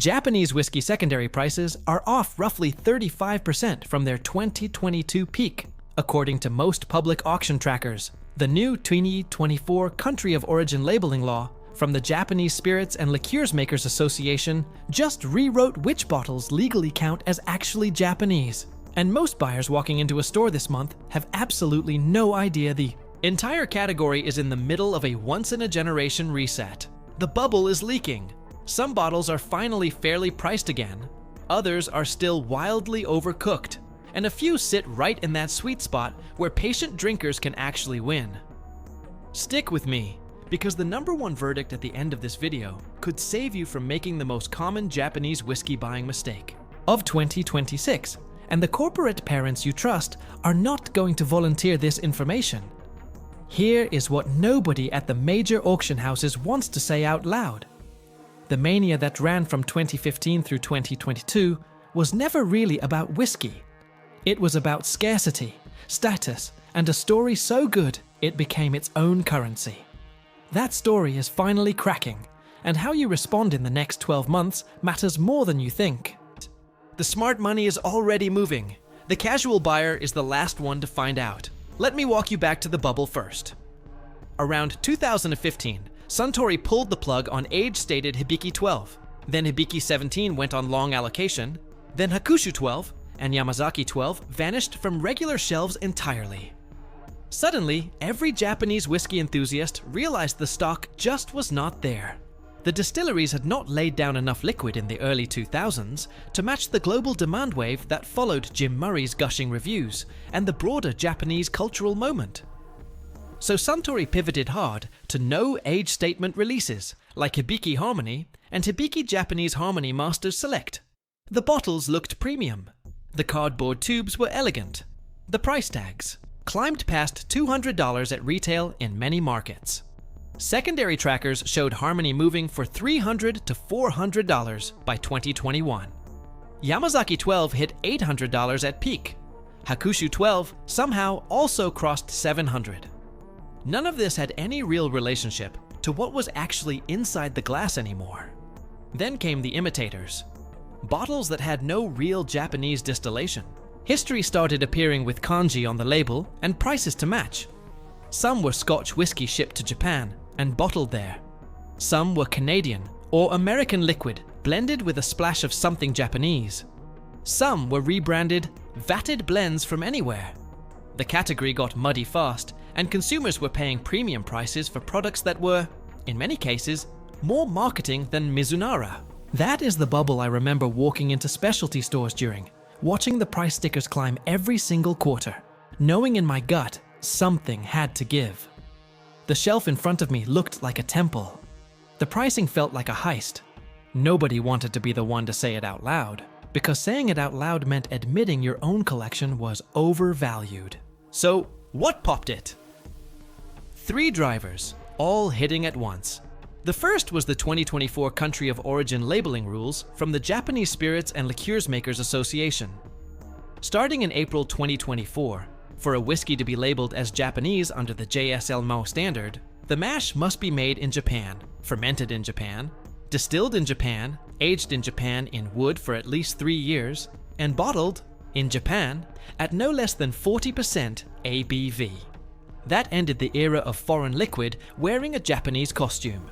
Japanese whiskey secondary prices are off roughly 35% from their 2022 peak, according to most public auction trackers. The new 2024 Country of Origin labeling law from the Japanese Spirits and Liqueurs Makers Association just rewrote which bottles legally count as actually Japanese. And most buyers walking into a store this month have absolutely no idea the entire category is in the middle of a once-in-a-generation reset. The bubble is leaking. Some bottles are finally fairly priced again, others are still wildly overcooked, and a few sit right in that sweet spot where patient drinkers can actually win. Stick with me, because the number one verdict at the end of this video could save you from making the most common Japanese whiskey buying mistake of 2026, and the corporate parents you trust are not going to volunteer this information. Here is what nobody at the major auction houses wants to say out loud. The mania that ran from 2015 through 2022 was never really about whiskey. It was about scarcity, status, and a story so good it became its own currency. That story is finally cracking, and how you respond in the next 12 months matters more than you think. The smart money is already moving. The casual buyer is the last one to find out. Let me walk you back to the bubble first. Around 2015, Suntory pulled the plug on age-stated Hibiki 12. Then Hibiki 17 went on long allocation. Then Hakushu 12 and Yamazaki 12 vanished from regular shelves entirely. Suddenly, every Japanese whiskey enthusiast realized the stock just was not there. The distilleries had not laid down enough liquid in the early 2000s to match the global demand wave that followed Jim Murray's gushing reviews and the broader Japanese cultural moment. So Suntory pivoted hard to no age statement releases, like Hibiki Harmony and Hibiki Japanese Harmony Masters Select. The bottles looked premium. The cardboard tubes were elegant. The price tags climbed past $200 at retail in many markets. Secondary trackers showed Harmony moving for $300 to $400 by 2021. Yamazaki 12 hit $800 at peak. Hakushu 12 somehow also crossed $700. None of this had any real relationship to what was actually inside the glass anymore. Then came the imitators. Bottles that had no real Japanese distillation. History started appearing with kanji on the label and prices to match. Some were Scotch whiskey shipped to Japan and bottled there. Some were Canadian or American liquid blended with a splash of something Japanese. Some were rebranded vatted blends from anywhere. The category got muddy fast, and consumers were paying premium prices for products that were, in many cases, more marketing than Mizunara. That is the bubble I remember walking into specialty stores during, watching the price stickers climb every single quarter, knowing in my gut something had to give. The shelf in front of me looked like a temple. The pricing felt like a heist. Nobody wanted to be the one to say it out loud, because saying it out loud meant admitting your own collection was overvalued. So, what popped it? 3 drivers, all hitting at once. The first was the 2024 Country of Origin labeling rules from the Japanese Spirits and Liqueurs Makers Association. Starting in April 2024, for a whiskey to be labeled as Japanese under the JSL-MO standard, the mash must be made in Japan, fermented in Japan, distilled in Japan, aged in Japan in wood for at least 3 years, and bottled in Japan at no less than 40% ABV. That ended the era of foreign liquid wearing a Japanese costume.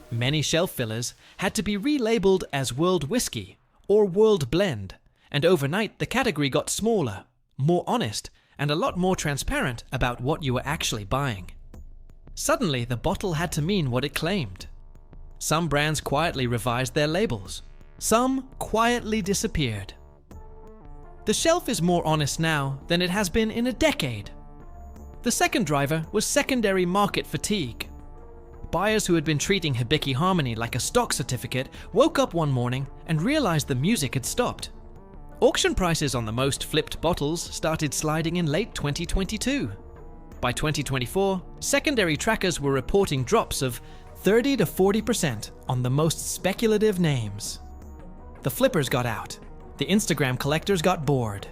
Many shelf fillers had to be relabeled as World Whiskey or World Blend, and overnight the category got smaller, more honest, and a lot more transparent about what you were actually buying. Suddenly, the bottle had to mean what it claimed. Some brands quietly revised their labels. Some quietly disappeared. The shelf is more honest now than it has been in a decade. The second driver was secondary market fatigue. Buyers who had been treating Hibiki Harmony like a stock certificate woke up one morning and realized the music had stopped. Auction prices on the most flipped bottles started sliding in late 2022. By 2024, secondary trackers were reporting drops of 30 to 40% on the most speculative names. The flippers got out. The Instagram collectors got bored.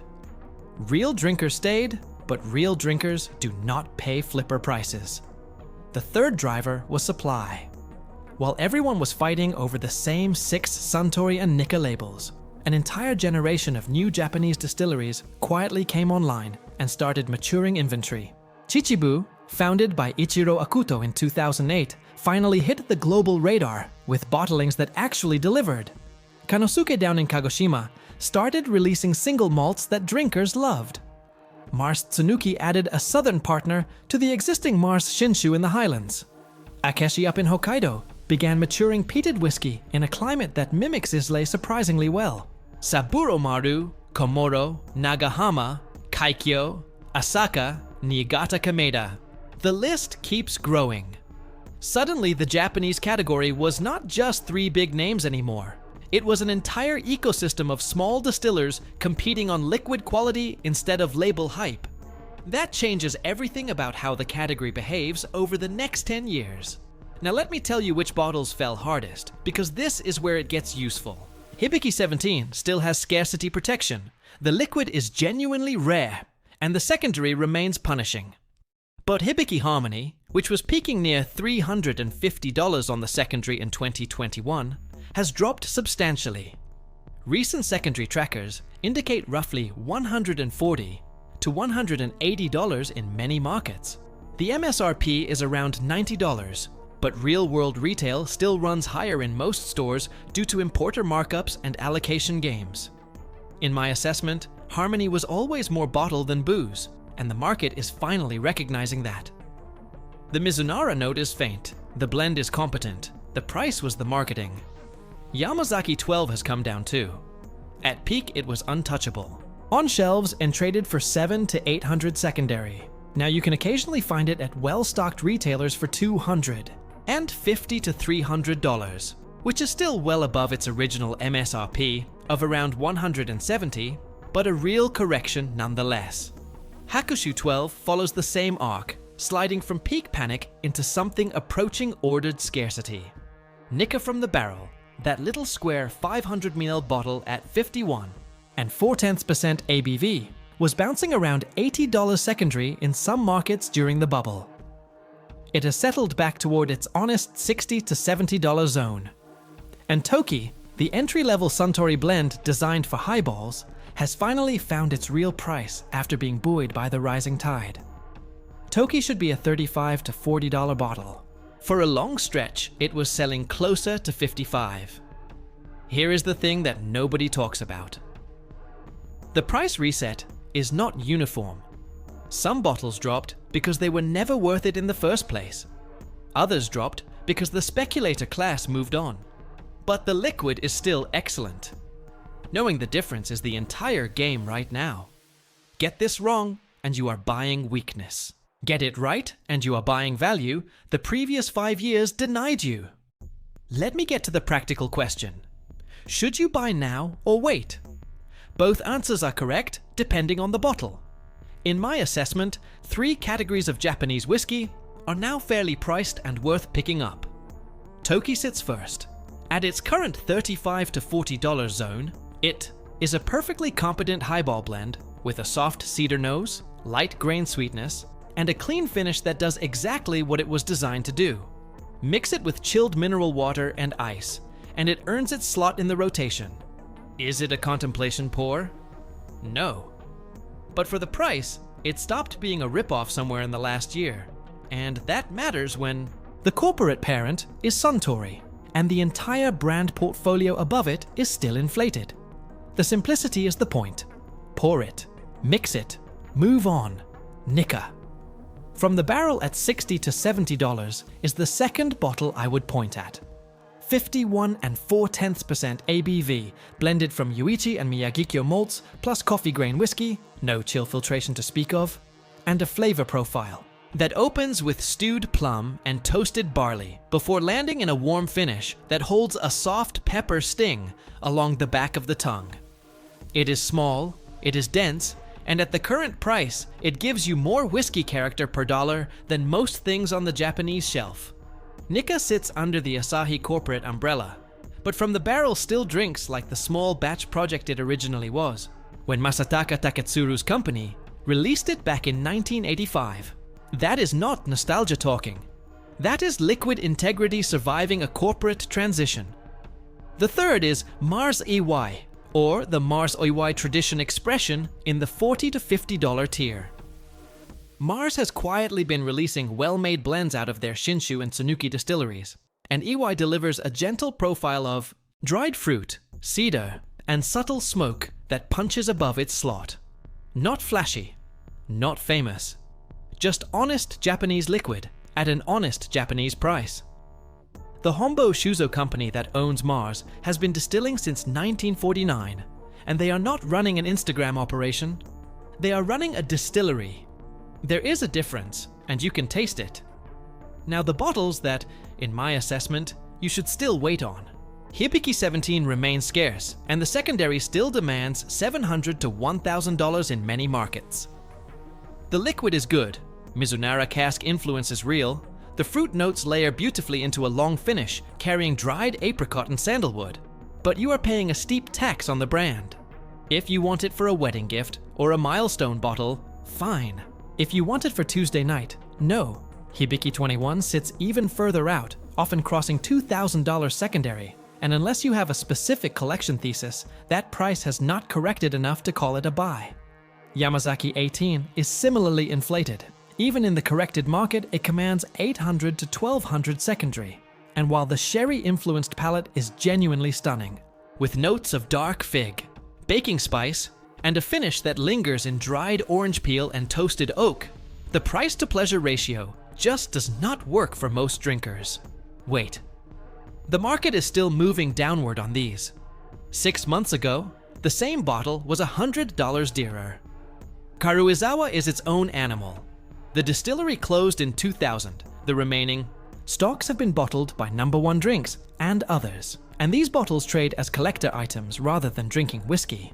Real drinkers stayed, but real drinkers do not pay flipper prices. The third driver was supply. While everyone was fighting over the same 6 Suntory and Nikka labels, an entire generation of new Japanese distilleries quietly came online and started maturing inventory. Chichibu, founded by Ichiro Akuto in 2008, finally hit the global radar with bottlings that actually delivered. Kanosuke down in Kagoshima started releasing single malts that drinkers loved. Mars Tsunuki added a southern partner to the existing Mars Shinshu in the highlands. Akeshi up in Hokkaido began maturing peated whiskey in a climate that mimics Islay surprisingly well. Saburo Maru, Komoro, Nagahama, Kaikyo, Asaka, Niigata Kameda. The list keeps growing. Suddenly, the Japanese category was not just 3 big names anymore. It was an entire ecosystem of small distillers competing on liquid quality instead of label hype. That changes everything about how the category behaves over the next 10 years. Now let me tell you which bottles fell hardest, because this is where it gets useful. Hibiki 17 still has scarcity protection. The liquid is genuinely rare, and the secondary remains punishing. But Hibiki Harmony, which was peaking near $350 on the secondary in 2021, has dropped substantially. Recent secondary trackers indicate roughly $140 to $180 in many markets. The MSRP is around $90, but real-world retail still runs higher in most stores due to importer markups and allocation games. In my assessment, Harmony was always more bottle than booze, and the market is finally recognizing that. The Mizunara note is faint, the blend is competent, the price was the marketing. Yamazaki 12 has come down too. At peak, it was untouchable. On shelves and traded for $700 to $800 secondary. Now you can occasionally find it at well-stocked retailers for $200 and $50 to $300, which is still well above its original MSRP of around $170, but a real correction nonetheless. Hakushu 12 follows the same arc, sliding from peak panic into something approaching ordered scarcity. Nikka from the barrel, that little square 500 ml bottle at 51 and 0.4% ABV, was bouncing around $80 secondary in some markets during the bubble. It has settled back toward its honest $60 to $70 zone. And Toki, the entry-level Suntory blend designed for highballs, has finally found its real price after being buoyed by the rising tide. Toki should be a $35 to $40 bottle. For a long stretch, it was selling closer to $55. Here is the thing that nobody talks about. The price reset is not uniform. Some bottles dropped because they were never worth it in the first place. Others dropped because the speculator class moved on. But the liquid is still excellent. Knowing the difference is the entire game right now. Get this wrong, and you are buying weakness. Get it right, and you are buying value the previous 5 years denied you. Let me get to the practical question. Should you buy now or wait? Both answers are correct, depending on the bottle. In my assessment, 3 categories of Japanese whiskey are now fairly priced and worth picking up. Toki sits first. At its current $35 to $40 zone, it is a perfectly competent highball blend with a soft cedar nose, light grain sweetness, and a clean finish that does exactly what it was designed to do. Mix it with chilled mineral water and ice, and it earns its slot in the rotation. Is it a contemplation pour? No. But for the price, it stopped being a ripoff somewhere in the last year. And that matters when the corporate parent is Suntory, and the entire brand portfolio above it is still inflated. The simplicity is the point. Pour it, mix it, move on. Nikka. From the barrel at $60 to $70 is the second bottle I would point at. 51 and 0.4% ABV, blended from Yuichi and Miyagikyo malts, plus coffee grain whiskey, no chill filtration to speak of, and a flavor profile that opens with stewed plum and toasted barley before landing in a warm finish that holds a soft pepper sting along the back of the tongue. It is small, it is dense, and at the current price, it gives you more whiskey character per dollar than most things on the Japanese shelf. Nikka sits under the Asahi corporate umbrella, but from the barrel still drinks like the small batch project it originally was, when Masataka Taketsuru's company released it back in 1985. That is not nostalgia talking. That is liquid integrity surviving a corporate transition. The third is Mars EY, or the Mars EY Tradition Expression in the $40 to $50 tier. Mars has quietly been releasing well-made blends out of their Shinshu and Tsunuki distilleries, and EY delivers a gentle profile of dried fruit, cedar, and subtle smoke that punches above its slot. Not flashy, not famous, just honest Japanese liquid at an honest Japanese price. The Hombo Shuzo company that owns Mars has been distilling since 1949, and they are not running an Instagram operation. They are running a distillery. There is a difference, and you can taste it. Now the bottles that, in my assessment, you should still wait on. Hibiki 17 remains scarce, and the secondary still demands $700 to $1,000 in many markets. The liquid is good. Mizunara cask influence is real. The fruit notes layer beautifully into a long finish, carrying dried apricot and sandalwood. But you are paying a steep tax on the brand. If you want it for a wedding gift or a milestone bottle, fine. If you want it for Tuesday night, no. Hibiki 21 sits even further out, often crossing $2,000 secondary. And unless you have a specific collection thesis, that price has not corrected enough to call it a buy. Yamazaki 18 is similarly inflated. Even in the corrected market, it commands $800 to $1,200 secondary. And while the sherry-influenced palate is genuinely stunning, with notes of dark fig, baking spice, and a finish that lingers in dried orange peel and toasted oak, the price-to-pleasure ratio just does not work for most drinkers. Wait. The market is still moving downward on these. 6 months ago, the same bottle was $100 dearer. Karuizawa is its own animal. The distillery closed in 2000. The remaining stocks have been bottled by No. 1 Drinks and others, and these bottles trade as collector items rather than drinking whiskey.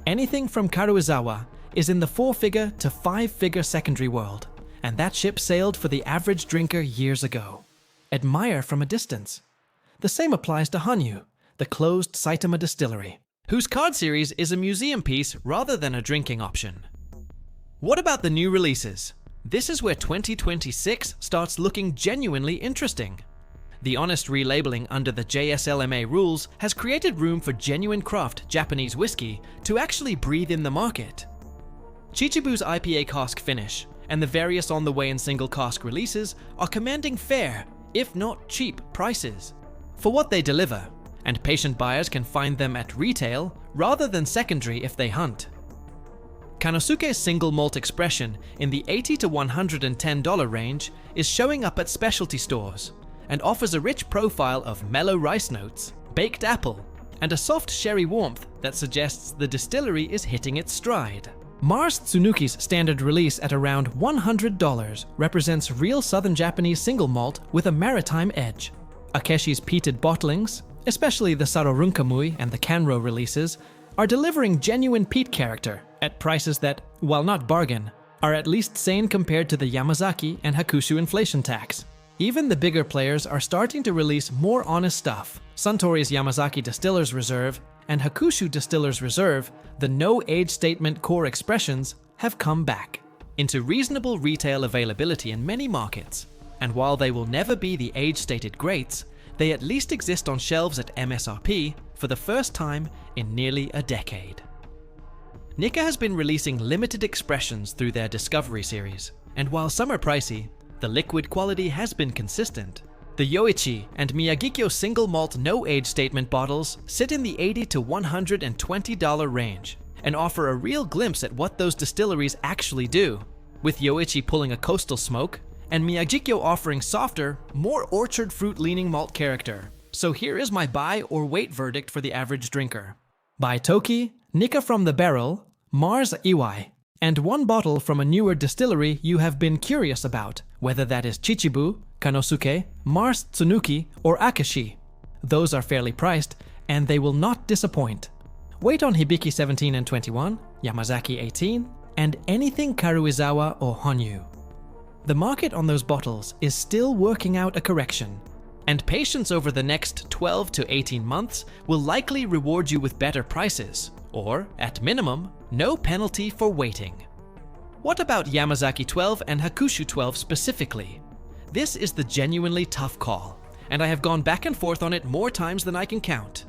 Anything from Karuizawa is in the 4-figure to 5-figure secondary world, and that ship sailed for the average drinker years ago. Admire from a distance. The same applies to Hanyu, the closed Saitama distillery, whose card series is a museum piece rather than a drinking option. What about the new releases? This is where 2026 starts looking genuinely interesting. The honest relabeling under the JSLMA rules has created room for genuine craft Japanese whiskey to actually breathe in the market. Chichibu's IPA cask finish and the various on-the-way and single cask releases are commanding fair, if not cheap, prices for what they deliver, and patient buyers can find them at retail rather than secondary if they hunt. Kanosuke's single malt expression in the $80 to $110 range is showing up at specialty stores and offers a rich profile of mellow rice notes, baked apple, and a soft sherry warmth that suggests the distillery is hitting its stride. Mars Tsunuki's standard release at around $100 represents real southern Japanese single malt with a maritime edge. Akeshi's peated bottlings, especially the Sarorunkamui and the Kanro releases, are delivering genuine peat character at prices that, while not bargain, are at least sane compared to the Yamazaki and Hakushu inflation tax. Even the bigger players are starting to release more honest stuff. Suntory's Yamazaki Distiller's Reserve and Hakushu Distiller's Reserve, the no-age statement core expressions, have come back into reasonable retail availability in many markets. And while they will never be the age-stated greats, they at least exist on shelves at MSRP for the first time in nearly a decade. Nikka has been releasing limited expressions through their Discovery series, and while some are pricey, the liquid quality has been consistent. The Yoichi and Miyagikyo single malt no-age statement bottles sit in the $80 to $120 range and offer a real glimpse at what those distilleries actually do, with Yoichi pulling a coastal smoke and Miyagikyo offering softer, more orchard fruit-leaning malt character. So here is my buy or wait verdict for the average drinker. Buy Toki, Nikka from the barrel, Mars Iwai, and one bottle from a newer distillery you have been curious about, whether that is Chichibu, Kanosuke, Mars Tsunuki, or Akeshi. Those are fairly priced, and they will not disappoint. Wait on Hibiki 17 and 21, Yamazaki 18, and anything Karuizawa or Hanyu. The market on those bottles is still working out a correction, and patience over the next 12 to 18 months will likely reward you with better prices, or, at minimum, no penalty for waiting. What about Yamazaki 12 and Hakushu 12 specifically? This is the genuinely tough call, and I have gone back and forth on it more times than I can count.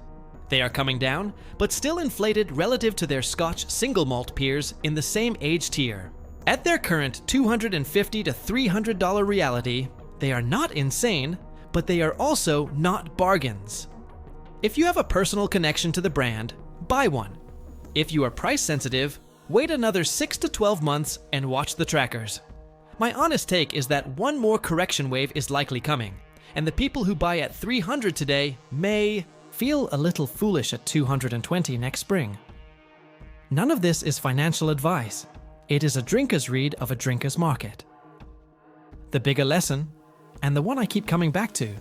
They are coming down, but still inflated relative to their Scotch single malt peers in the same age tier. At their current $250 to $300 reality, they are not insane, but they are also not bargains. If you have a personal connection to the brand, buy one. If you are price sensitive, wait another 6 to 12 months and watch the trackers. My honest take is that one more correction wave is likely coming, and the people who buy at $300 today may feel a little foolish at $220 next spring. None of this is financial advice. It is a drinker's read of a drinker's market. The bigger lesson, and the one I keep coming back to,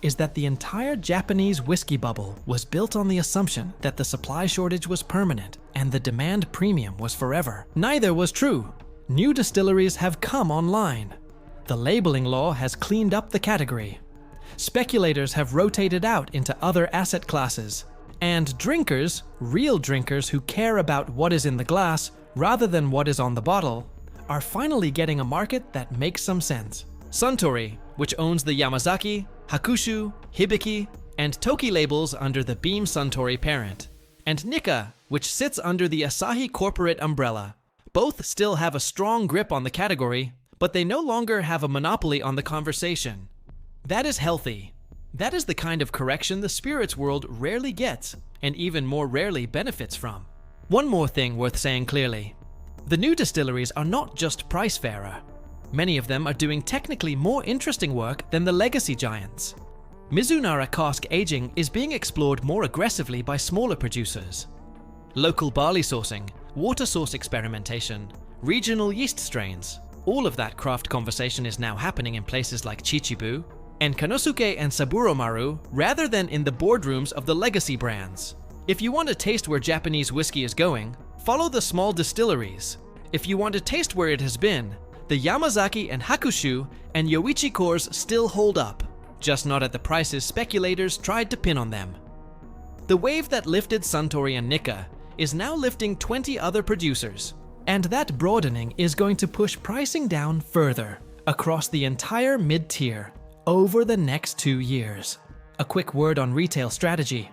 is that the entire Japanese whiskey bubble was built on the assumption that the supply shortage was permanent and the demand premium was forever. Neither was true. New distilleries have come online. The labeling law has cleaned up the category. Speculators have rotated out into other asset classes. And drinkers, real drinkers who care about what is in the glass rather than what is on the bottle, are finally getting a market that makes some sense. Suntory, which owns the Yamazaki, Hakushu, Hibiki, and Toki labels under the Beam Suntory parent, and Nikka, which sits under the Asahi corporate umbrella. Both still have a strong grip on the category, but they no longer have a monopoly on the conversation. That is healthy. That is the kind of correction the spirits world rarely gets, and even more rarely benefits from. One more thing worth saying clearly. The new distilleries are not just price-fairer. Many of them are doing technically more interesting work than the legacy giants. Mizunara cask aging is being explored more aggressively by smaller producers. Local barley sourcing, water source experimentation, regional yeast strains, all of that craft conversation is now happening in places like Chichibu and Kanosuke and Saburomaru rather than in the boardrooms of the legacy brands. If you want to taste where Japanese whiskey is going, follow the small distilleries. If you want to taste where it has been, the Yamazaki and Hakushu and Yoichi cores still hold up, just not at the prices speculators tried to pin on them. The wave that lifted Suntory and Nikka is now lifting 20 other producers, and that broadening is going to push pricing down further across the entire mid-tier over the next 2 years. A quick word on retail strategy.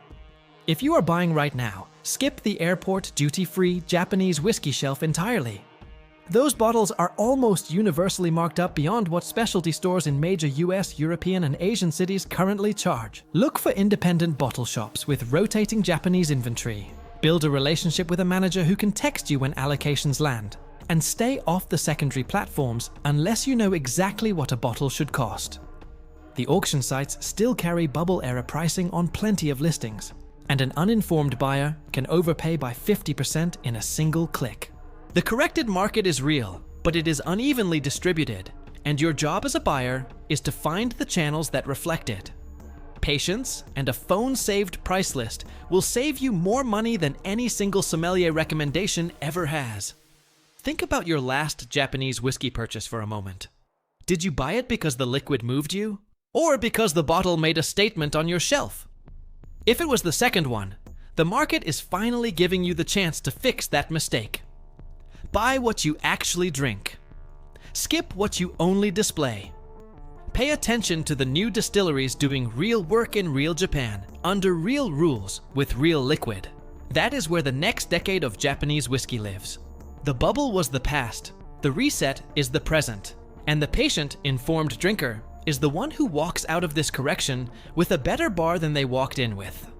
If you are buying right now, skip the airport duty-free Japanese whiskey shelf entirely. Those bottles are almost universally marked up beyond what specialty stores in major US, European, and Asian cities currently charge. Look for independent bottle shops with rotating Japanese inventory. Build a relationship with a manager who can text you when allocations land. And stay off the secondary platforms unless you know exactly what a bottle should cost. The auction sites still carry bubble-era pricing on plenty of listings, and an uninformed buyer can overpay by 50% in a single click. The corrected market is real, but it is unevenly distributed, and your job as a buyer is to find the channels that reflect it. Patience and a phone-saved price list will save you more money than any single sommelier recommendation ever has. Think about your last Japanese whiskey purchase for a moment. Did you buy it because the liquid moved you? Or because the bottle made a statement on your shelf? If it was the second one, the market is finally giving you the chance to fix that mistake. Buy what you actually drink. Skip what you only display. Pay attention to the new distilleries doing real work in real Japan, under real rules, with real liquid. That is where the next decade of Japanese whiskey lives. The bubble was the past, the reset is the present, and the patient, informed drinker is the one who walks out of this correction with a better bar than they walked in with.